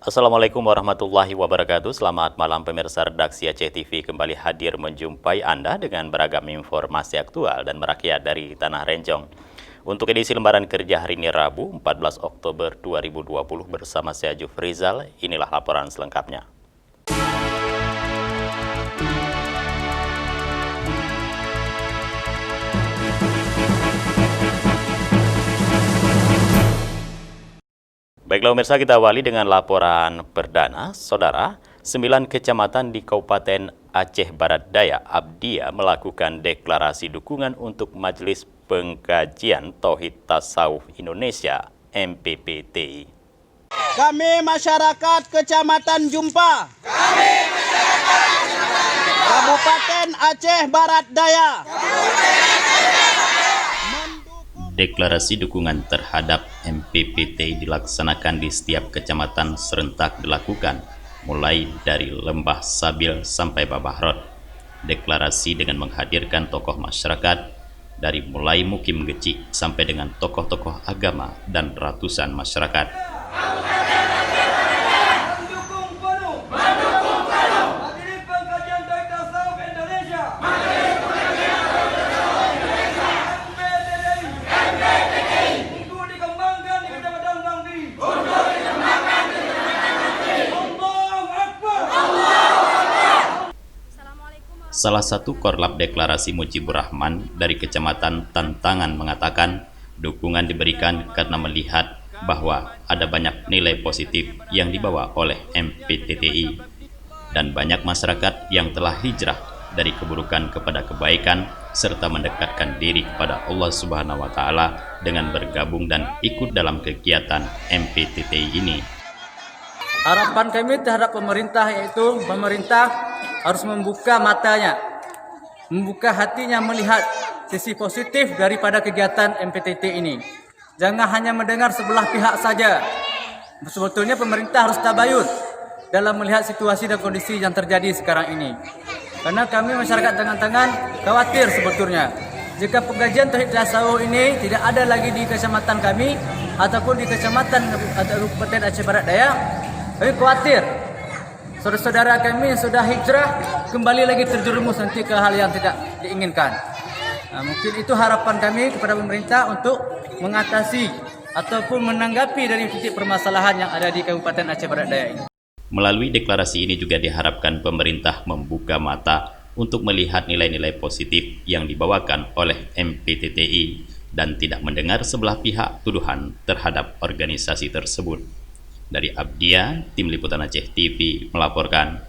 Assalamualaikum warahmatullahi wabarakatuh. Selamat malam pemirsa redaksi Aceh TV kembali hadir menjumpai Anda dengan beragam informasi aktual dan merakyat dari Tanah Rencong. Untuk edisi lembaran kerja hari ini Rabu 14 Oktober 2020 bersama saya Jufrizal, inilah laporan selengkapnya. Baiklah pemirsa, kita awali dengan laporan perdana. Saudara, 9 kecamatan di Kabupaten Aceh Barat Daya, Abdia, melakukan deklarasi dukungan untuk Majelis Pengkajian Tauhid Tasawuf Indonesia, MPPTI. Kami masyarakat Kecamatan Jumpa, Kabupaten Aceh Barat Daya, Deklarasi dukungan terhadap MPPTI dilaksanakan di setiap kecamatan serentak dilakukan, mulai dari Lembah Sabil sampai Babahrod. Deklarasi dengan menghadirkan tokoh masyarakat, dari mulai Mukim Geci sampai dengan tokoh-tokoh agama dan ratusan masyarakat. Salah satu korlap deklarasi Mujibur Rahman dari Kecamatan Tantangan mengatakan dukungan diberikan karena melihat bahwa ada banyak nilai positif yang dibawa oleh MPTTI dan banyak masyarakat yang telah hijrah dari keburukan kepada kebaikan serta mendekatkan diri kepada Allah Subhanahu wa Ta'ala dengan bergabung dan ikut dalam kegiatan MPTTI ini. Harapan kami terhadap pemerintah yaitu pemerintah harus membuka matanya, membuka hatinya melihat sisi positif daripada kegiatan MPTTI ini. Jangan hanya mendengar sebelah pihak saja. Sebetulnya pemerintah harus tabayun dalam melihat situasi dan kondisi yang terjadi sekarang ini. Karena kami masyarakat Tangan-Tangan khawatir sebetulnya jika pengkajian Tauhid Tasawuf ini tidak ada lagi di kecamatan kami ataupun di kecamatan Kabupaten Aceh Barat Daya. Kami khawatir saudara-saudara kami yang sudah hijrah kembali lagi terjerumus nanti ke hal yang tidak diinginkan. Mungkin itu harapan kami kepada pemerintah untuk mengatasi ataupun menanggapi dari titik permasalahan yang ada di Kabupaten Aceh Barat Daya ini. Melalui deklarasi ini juga diharapkan pemerintah membuka mata untuk melihat nilai-nilai positif yang dibawakan oleh MPTTI dan tidak mendengar sebelah pihak tuduhan terhadap organisasi tersebut. Dari Abdia, Tim Liputan Aceh TV melaporkan.